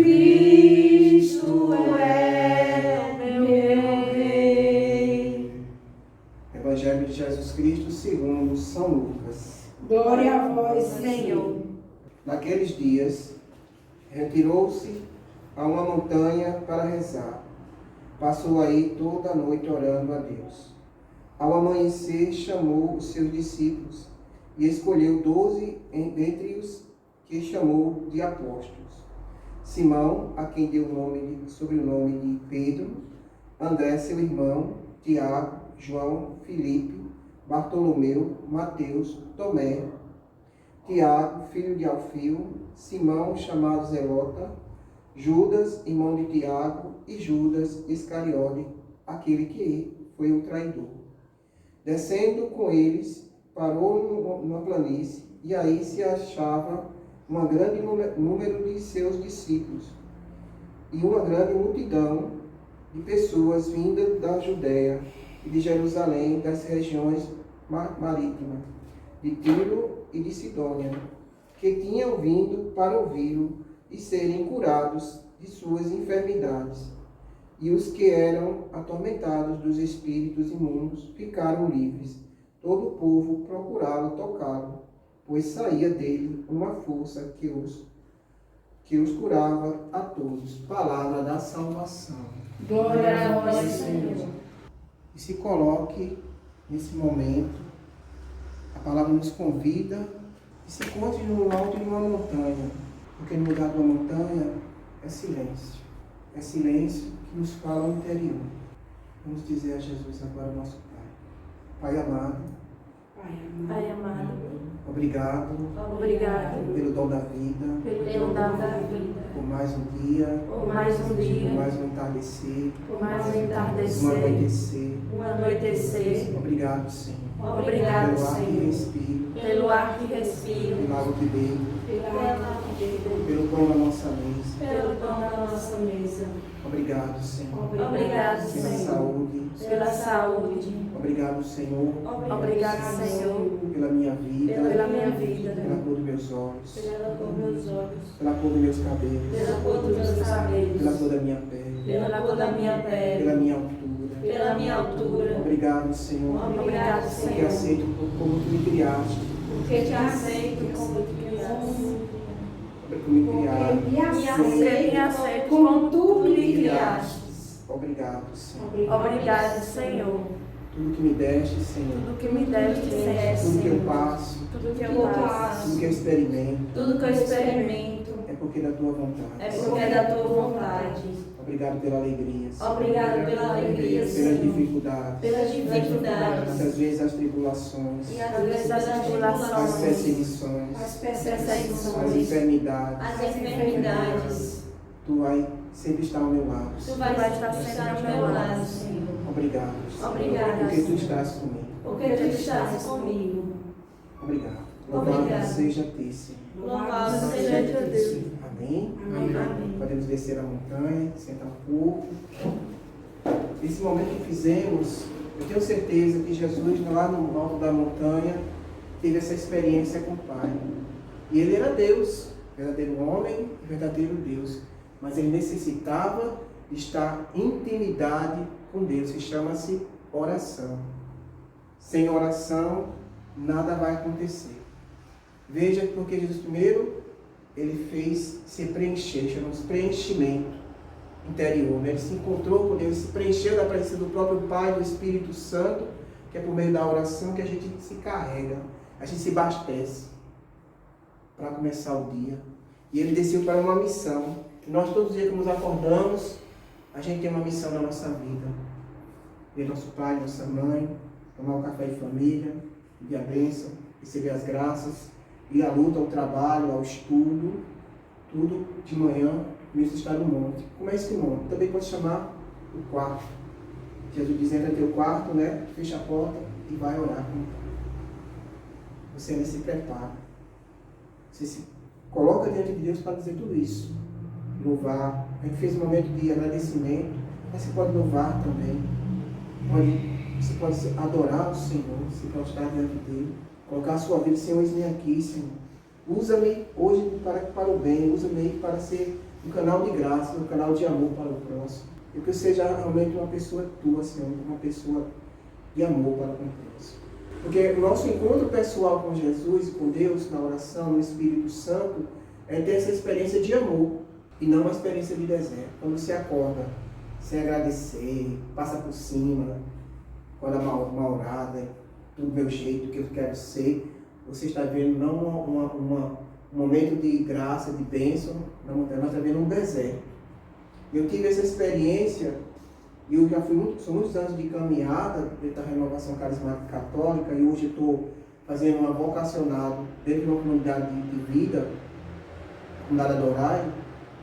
Cristo é meu Rei. Evangelho de Jesus Cristo segundo São Lucas. Glória a vós, Senhor. Naqueles dias, retirou-se a uma montanha para rezar. Passou aí toda a noite orando a Deus. Ao amanhecer, chamou os seus discípulos e escolheu 12 dentre os que chamou de apóstolos. Simão, a quem deu o sobrenome de Pedro, André, seu irmão, Tiago, João, Filipe, Bartolomeu, Mateus, Tomé, Tiago, filho de Alfeu, Simão, chamado Zelota, Judas, irmão de Tiago, e Judas Iscariote, aquele que foi o traidor. Descendo com eles, parou numa planície, e aí se achava um grande número de seus discípulos, e uma grande multidão de pessoas vindas da Judéia e de Jerusalém, das regiões marítimas, de Tiro e de Sidônia, que tinham vindo para ouvi-lo e serem curados de suas enfermidades. E os que eram atormentados dos espíritos imundos ficaram livres. Todo o povo procurava tocá-lo, pois saía dele uma força que os curava a todos. Palavra da salvação. Glória a vós, Senhor. E se coloque nesse momento. A palavra nos convida e se encontre no alto de uma montanha, porque no lugar de uma montanha é silêncio. É silêncio que nos fala ao interior. Vamos dizer a Jesus agora, nosso Pai. Pai amado. Pai amado, Obrigado obrigado pelo dom da vida, pelo dom da vida, por mais um dia, por mais um dia, por mais um entardecer, por mais um um entardecer, anoitecer. um anoitecer. Obrigado, Senhor. Obrigado, Pelo ar que Senhor, respiro, pelo ar que respiro, pela água que bebo, pela água que bebo, pelo pão da nossa mesa. pelo pão da nossa mesa. Obrigado, Senhor. Obrigado, Pela Senhor, saúde. pela saúde. Obrigado, Senhor. Obrigado, Senhor, Pela minha vida, pela minha vida, pela cor dos meus olhos, pela cor dos meus olhos, pela cor dos meus cabelos, pela cor dos meus cabelos, pela cor da minha pele, pela cor da minha pele, pela minha altura. pela minha altura. Obrigado, Senhor, Obrigado, porque Senhor, aceito como tu me criaste, porque te aceito como tu me criaste. porque me criaste. Me aceito como tu me criaste. Obrigado, Senhor. Obrigado, Senhor. Tudo que me deste, Senhor, Tudo que me deste, tudo que eu Senhor. passo, Tudo que eu faço, tudo que eu experimento, tudo que eu experimento, é porque é da tua vontade. é porque é da tua vontade. Obrigado pela alegria, Senhor, Obrigado pela alegria, pelas Senhor. dificuldades, Pelas dificuldades. muitas vezes as tribulações, E às vezes as as tribulações, perseguições, as as perseguições, enfermidades. as enfermidades. Tu vai sempre estar ao meu lado. Tu vai estar sempre ao meu lado, Senhor. Obrigado, Senhor, Obrigada, porque tu Senhor. estás comigo. Porque tu estás comigo. Obrigado. Louvado Obrigada. seja ti, Senhor. Louvado seja teu Deus. Amém? Amém. Podemos descer a montanha, sentar um pouco. Esse momento que fizemos, eu tenho certeza que Jesus, lá no alto da montanha, teve essa experiência com o Pai. E ele era Deus, verdadeiro homem e verdadeiro Deus. Mas ele necessitava de estar em intimidade com Deus, que chama-se oração. Sem oração, nada vai acontecer. Veja porque Jesus primeiro, ele fez se preencher, chama-se preenchimento interior. Né? Ele se encontrou com Deus, se preencheu da presença do próprio Pai, do Espírito Santo, que é por meio da oração que a gente se carrega, a gente se abastece para começar o dia. E ele desceu para uma missão. E nós todos os dias que nos acordamos, a gente tem uma missão na nossa vida. Ver nosso pai, nossa mãe, tomar um café em família, pedir a bênção, receber as graças, ir à luta, ao trabalho, ao estudo, tudo de manhã, mesmo estar no monte. Como é esse monte? Também pode chamar o quarto. Jesus diz, entra no teu quarto, né? Fecha a porta e vai orar. Você ainda se prepara. Você se coloca diante de Deus para dizer tudo isso. Louvar. A gente fez um momento de agradecimento, mas você pode louvar também. Você pode adorar o Senhor, se prostrar diante dele. Colocar a sua vida, Senhor, eis-me aqui, Senhor. Usa-me hoje para o bem, usa-me para ser um canal de graça, um canal de amor para o próximo. E que eu seja realmente uma pessoa tua, Senhor, uma pessoa de amor para com o próximo. Porque o nosso encontro pessoal com Jesus e com Deus, na oração, no Espírito Santo, é ter essa experiência de amor e não uma experiência de deserto. Quando você acorda sem agradecer, passa por cima, acorda mal orada, do meu jeito, que eu quero ser, você está vendo não um momento de graça, de bênção, não, nós estamos vendo um deserto. Eu tive essa experiência, e eu já são muitos anos de caminhada dentro da renovação carismática católica, e hoje estou fazendo uma vocacionado dentro de uma comunidade de vida, a comunidade Adorai.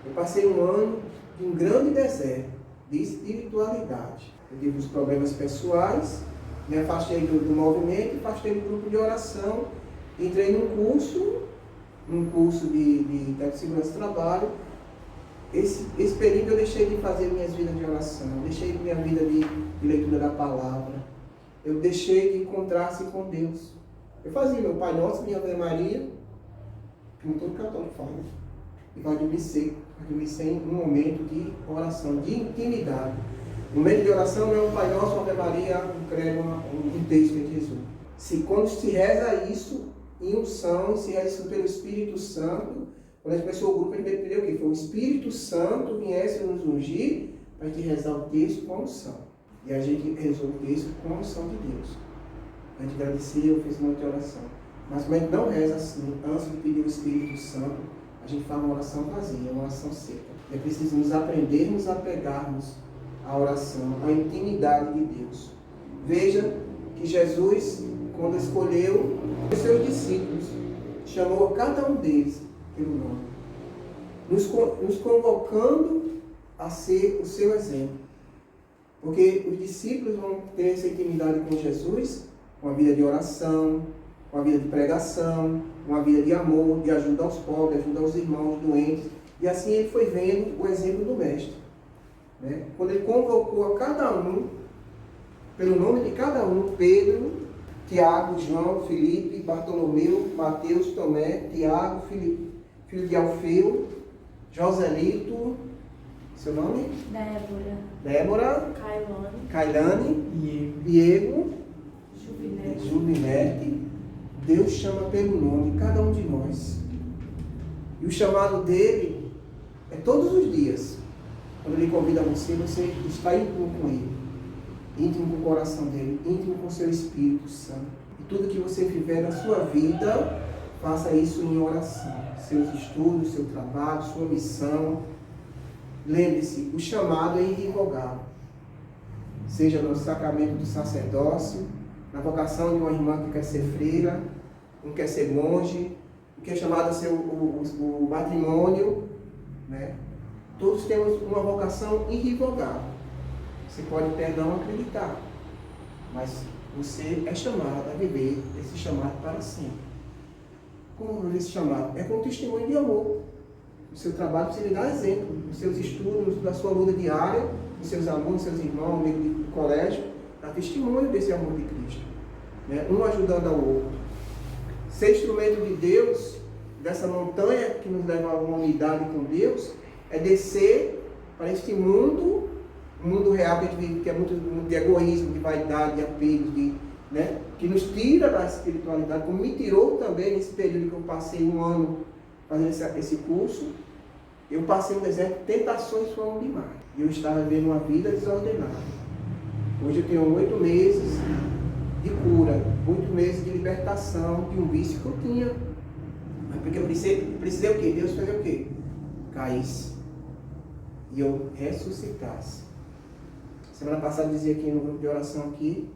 Eu passei um ano de um grande deserto de espiritualidade. Eu tive os problemas pessoais, me afastei do movimento, afastei do grupo de oração, entrei num curso de segurança do trabalho. Esse período eu deixei de fazer minhas vidas de oração, deixei minha vida de leitura da palavra, eu deixei de encontrar-se com Deus. Eu fazia meu Pai Nosso, minha Ave Maria, como todo católico faz, e vai dormir em um momento de oração, de intimidade. O momento de oração não é um Pai Nosso, uma Ave Maria, um credo, um texto de Jesus. Quando se reza isso em unção, se reza isso pelo Espírito Santo, quando a gente começou o grupo, a gente entendeu o quê? Foi o Espírito Santo viesse nos ungir para a gente rezar o texto com a unção. E a gente rezou o texto com a unção de Deus. A gente agradeceu, fez muita oração. Mas como a gente não reza assim, antes de pedir o Espírito Santo, a gente faz uma oração vazia, uma oração seca. É preciso nos aprendermos a pegarmos a oração, a intimidade de Deus. Veja que Jesus, quando escolheu os seus discípulos, chamou cada um deles pelo nome, nos convocando a ser o seu exemplo. Porque os discípulos vão ter essa intimidade com Jesus, uma vida de oração, uma vida de pregação, uma vida de amor, de ajuda aos pobres, de ajuda aos irmãos doentes. E assim ele foi vendo o exemplo do Mestre. Né? Quando ele convocou a cada um, pelo nome de cada um, Pedro, Tiago, João, Filipe, Bartolomeu, Mateus, Tomé, Tiago, Filipe, filho de Alfeu, Joselito, seu nome? Débora, Cailane, Diego, Julinete. Deus chama pelo nome cada um de nós. E o chamado dele é todos os dias. Quando ele convida você, você está íntimo com ele, íntimo com o coração dele, íntimo com o seu Espírito Santo. E tudo que você viver na sua vida, faça isso em oração. Seus estudos, seu trabalho, sua missão. Lembre-se, o chamado é irrevogável. Seja no sacramento do sacerdócio, na vocação de uma irmã que quer ser freira, um quer ser monge, o que é chamado a ser o matrimônio, né? Todos temos uma vocação irrevogável. Você pode até não acreditar, mas você é chamado a viver esse chamado para sempre. Como viver esse chamado? É com testemunho de amor. O seu trabalho você lhe dá exemplo, nos seus estudos, na sua luta diária, nos seus alunos, seus irmãos, amigos do colégio, dá testemunho desse amor de Cristo. Né? Um ajudando ao outro. Ser instrumento de Deus, dessa montanha que nos leva a uma unidade com Deus, é descer para este mundo, o mundo real que a gente vive, que é muito de egoísmo, de vaidade, de apego, né? Que nos tira da espiritualidade, como me tirou também nesse período que eu passei um ano fazendo esse curso. Eu passei no deserto, tentações foram demais. E eu estava vivendo uma vida desordenada. Hoje eu tenho 8 meses de cura, 8 meses de libertação de um vício que eu tinha. Mas porque eu precisei o quê? Deus fez o quê? Caísse. E eu ressuscitasse. Semana passada eu dizia aqui no grupo de oração aqui,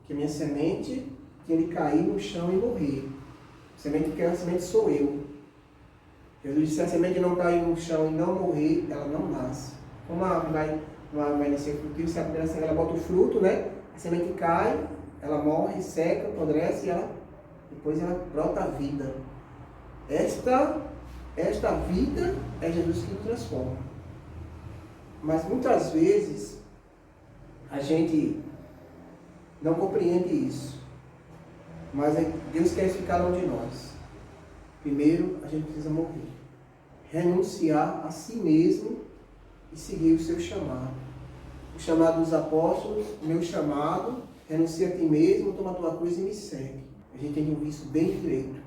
que a minha semente tinha de cair no chão e morrer. A semente que é a semente sou eu. Jesus disse, se a semente não cair no chão e não morrer, ela não nasce. Como a árvore vai nascer frutífera, se a primeira semente ela bota o fruto, né? A semente cai, ela morre, seca, apodrece e depois ela brota a vida. Esta vida é Jesus que nos transforma. Mas muitas vezes a gente não compreende isso. Mas Deus quer ficar longe de nós. Primeiro, a gente precisa morrer. Renunciar a si mesmo e seguir o seu chamado. O chamado dos apóstolos, o meu chamado, renuncia a ti mesmo, toma a tua cruz e me segue. A gente tem que ouvir isso bem direito.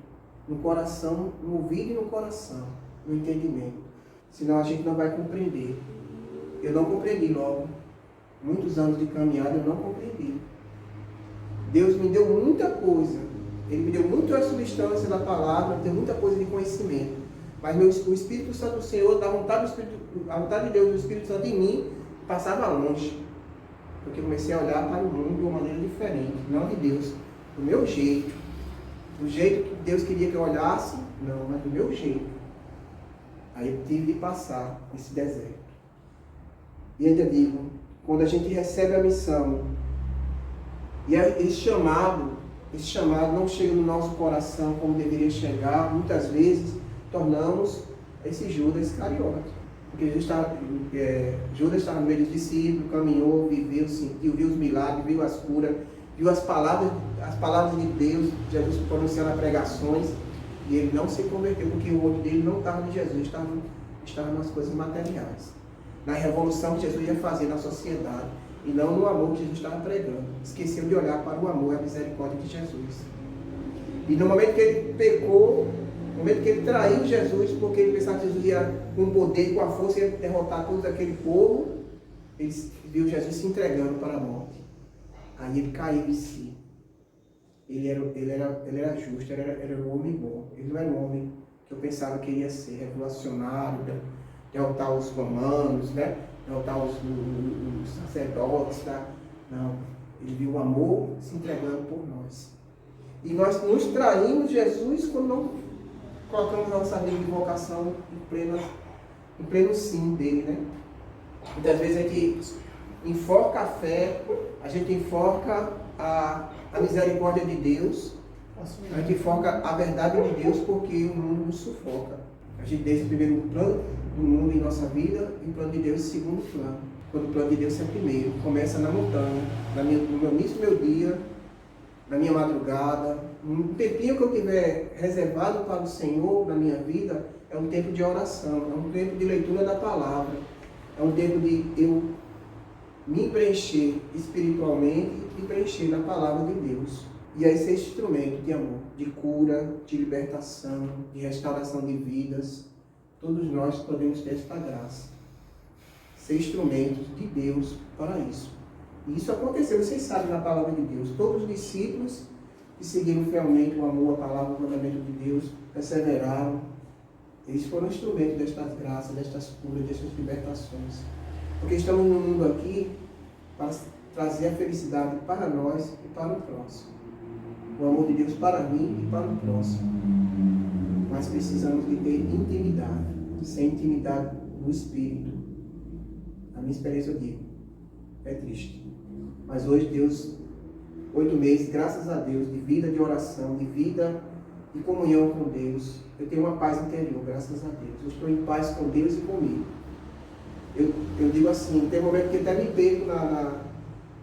No coração, no ouvido e no coração, no entendimento. Senão a gente não vai compreender. Eu não compreendi logo. Muitos anos de caminhada eu não compreendi. Deus me deu muita coisa. Ele me deu muita substância da palavra, me deu muita coisa de conhecimento. Mas o Espírito Santo do Senhor, a vontade de Deus, do Espírito Santo em mim, passava longe. Porque eu comecei a olhar para o mundo de uma maneira diferente. Não de Deus, do meu jeito. Do jeito que Deus queria que eu olhasse, não, mas do meu jeito. Aí eu tive de passar esse deserto. E ainda digo, quando a gente recebe a missão, e esse chamado não chega no nosso coração como deveria chegar, muitas vezes tornamos esse Judas Iscariote. Porque Judas estava no meio dos discípulos, caminhou, viveu, sentiu, viu os milagres, viu as curas, viu as palavras de Deus, Jesus pronunciando as pregações, e ele não se converteu, porque o olho dele não estava em Jesus, estava nas coisas materiais. Na revolução que Jesus ia fazer na sociedade, e não no amor que Jesus estava pregando. Esqueceu de olhar para o amor e a misericórdia de Jesus. E no momento que ele pecou, no momento que ele traiu Jesus, porque ele pensava que Jesus ia, com o poder, com a força, ia derrotar todo aquele povo, ele viu Jesus se entregando para a morte. Aí ele caiu em si. Ele era justo, era um homem bom. Ele não era um homem que eu pensava que ia ser revolucionário, derrotar os romanos, né? Derrotar os sacerdotes. Tá? Não, ele viu o amor se entregando por nós. E nós nos traímos de Jesus quando não colocamos nossa vida de vocação em pleno sim dele, né? Muitas vezes a gente enforca a fé, a gente enforca a misericórdia de Deus, a gente enforca a verdade de Deus porque o mundo nos sufoca. A gente deixa primeiro o plano do mundo em nossa vida e o plano de Deus em segundo plano. Quando o plano de Deus é primeiro, começa na montanha, no início do meu dia, na minha madrugada, um tempinho que eu tiver reservado para o Senhor na minha vida, é um tempo de oração, é um tempo de leitura da palavra, é um tempo de eu me preencher espiritualmente e preencher na palavra de Deus. E aí ser instrumento de amor, de cura, de libertação, de restauração de vidas. Todos nós podemos ter esta graça. Ser instrumentos de Deus para isso. E isso aconteceu, vocês sabem na palavra de Deus. Todos os discípulos que seguiram fielmente o amor, a palavra, o mandamento de Deus, perseveraram. Eles foram instrumentos destas graças, destas curas, destas libertações. Porque estamos no mundo aqui para trazer a felicidade para nós e para o próximo. O amor de Deus para mim e para o próximo. Mas precisamos de ter intimidade. Sem intimidade no Espírito. A minha experiência, eu digo, é triste. Mas hoje Deus, 8 meses, graças a Deus, de vida de oração, de vida de comunhão com Deus, eu tenho uma paz interior, graças a Deus. Eu estou em paz com Deus e comigo. Eu digo assim, tem um momento que até me perco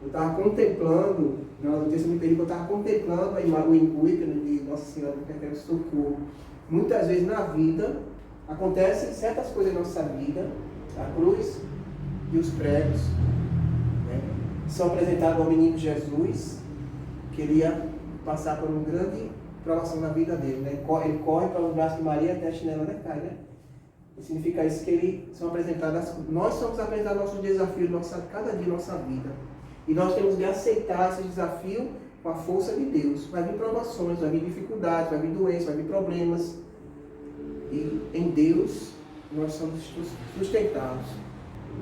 eu estava contemplando, na notícia me perdi que eu estava contemplando o intuito de Nossa Senhora do Perpétuo Socorro. Muitas vezes na vida, acontecem certas coisas na nossa vida, a cruz e os pregos, né? São apresentados ao menino Jesus, que ele ia passar por uma grande provação na vida dele, né? Ele corre para o braço de Maria até a chinela cai, né? Significa isso que nós somos apresentados nossos desafios cada dia da nossa vida. E nós temos de aceitar esse desafio com a força de Deus. Vai vir provações, vai vir dificuldades, vai vir doenças, vai vir problemas. E em Deus nós somos sustentados.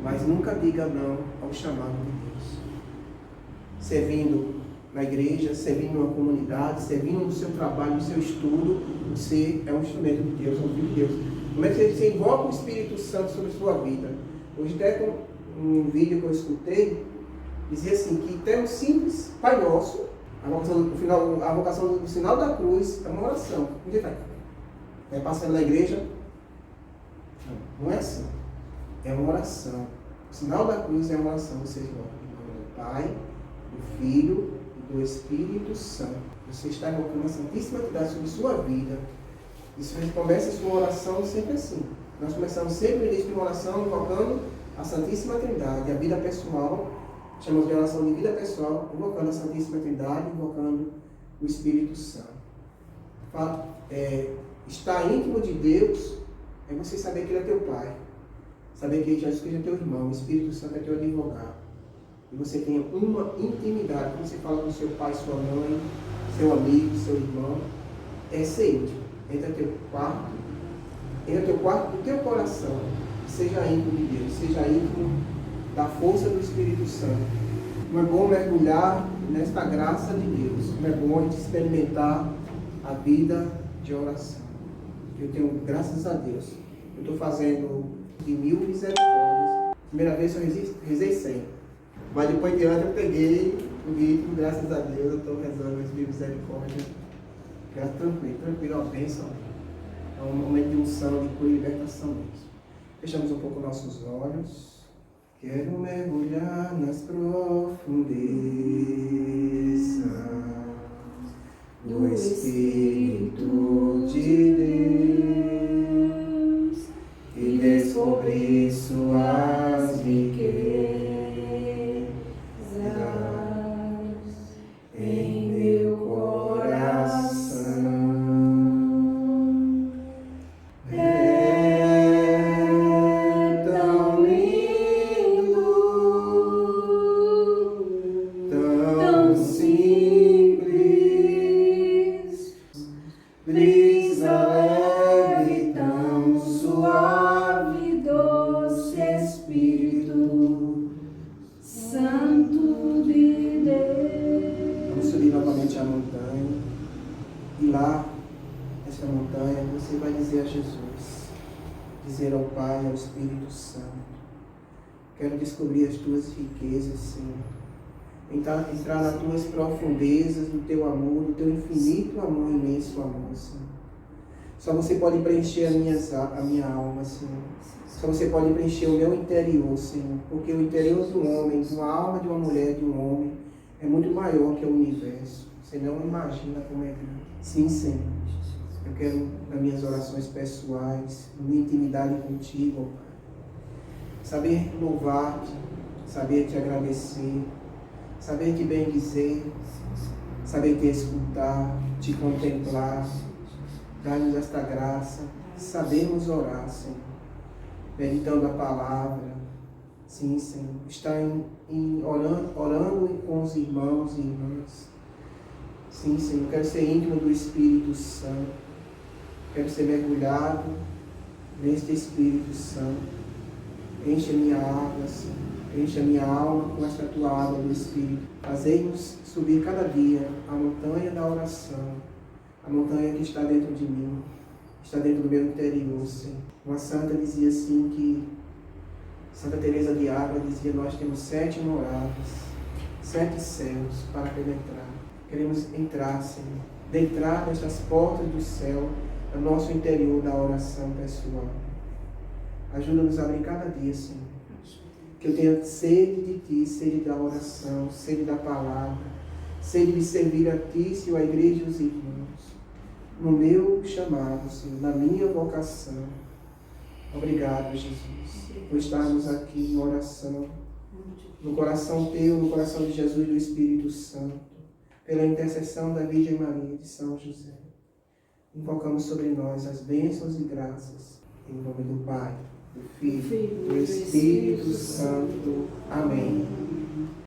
Mas nunca diga não ao chamado de Deus. Servindo na igreja, servindo numa comunidade, servindo no seu trabalho, no seu estudo, você é um instrumento de Deus, um filho de Deus. Como é que você invoca o Espírito Santo sobre a sua vida? Hoje até com um vídeo que eu escutei, dizia assim, que até um simples Pai Nosso, a vocação do sinal da cruz é uma oração. Onde vai? É passando na igreja? Não é assim. É uma oração. O sinal da cruz é uma oração. Vocês vão em nome do Pai, do Filho e do Espírito Santo. Você está invocando a Santíssima Trindade sobre sua vida. Isso a gente começa a sua oração sempre assim. Nós começamos sempre o início de uma oração invocando a Santíssima Trindade, a vida pessoal, chamamos de oração de vida pessoal, invocando a Santíssima Trindade, invocando o Espírito Santo. Estar íntimo de Deus é você saber que Ele é teu Pai, saber que Jesus Cristo é teu irmão, o Espírito Santo é teu advogado. E você tem uma intimidade, quando você fala com seu pai, sua mãe, seu amigo, seu irmão, é ser íntimo. Entra no teu quarto do teu coração, seja íntimo de Deus, seja íntimo da força do Espírito Santo. Não é bom mergulhar nesta graça de Deus, não é bom a gente experimentar a vida de oração. Eu tenho, graças a Deus, eu estou fazendo de 1000 misericórdias. Primeira vez eu rezei 100, mas depois de ano eu peguei o ritmo, graças a Deus, eu estou rezando as 1000 misericórdias. Tranquilo, uma bênção. É um momento de unção, de cura e libertação mesmo. Fechamos um pouco nossos olhos. Quero mergulhar nas profundezas do Espírito de Deus e descobrir suas riquezas em meu coração. Dizer ao Pai, ao Espírito Santo, quero descobrir as tuas riquezas, Senhor. Entrar nas tuas profundezas, do teu amor, do teu infinito amor, imenso amor, Senhor. Só você pode preencher a minha alma, Senhor. Só você pode preencher o meu interior, Senhor. Porque o interior de um homem, de uma alma de uma mulher, de um homem, é muito maior que o universo. Você não imagina como é grande. Sim, Senhor. Eu quero, nas minhas orações pessoais, na minha intimidade contigo, Pai, saber louvar-te, saber te agradecer, saber te bendizer, saber te escutar, te contemplar. Dá-nos esta graça, sabemos orar, Senhor, meditando a palavra. Sim, Senhor, estar orando com os irmãos e irmãs. Sim, Senhor, quero ser íntimo do Espírito Santo. Quero ser mergulhado neste Espírito Santo. Enche a minha água, Senhor. Enche a minha alma com esta tua água do Espírito. Fazei-nos subir cada dia a montanha da oração. A montanha que está dentro de mim. Está dentro do meu interior, Senhor. Uma santa dizia assim que... Santa Teresa de Ávila dizia: nós temos 7 moradas, 7 céus para penetrar. Queremos entrar, Senhor. Dentrar nestas portas do céu, no nosso interior da oração pessoal. Ajuda-nos a abrir cada dia, Senhor. Que eu tenha sede de Ti, sede da oração, sede da palavra, sede de servir a Ti, Senhor, a igreja e os irmãos. No meu chamado, Senhor, na minha vocação. Obrigado, Jesus, por estarmos aqui em oração, no coração Teu, no coração de Jesus e do Espírito Santo, pela intercessão da Virgem Maria de São José. Invocamos sobre nós as bênçãos e graças, em nome do Pai, do Filho e do Espírito Santo. Amém.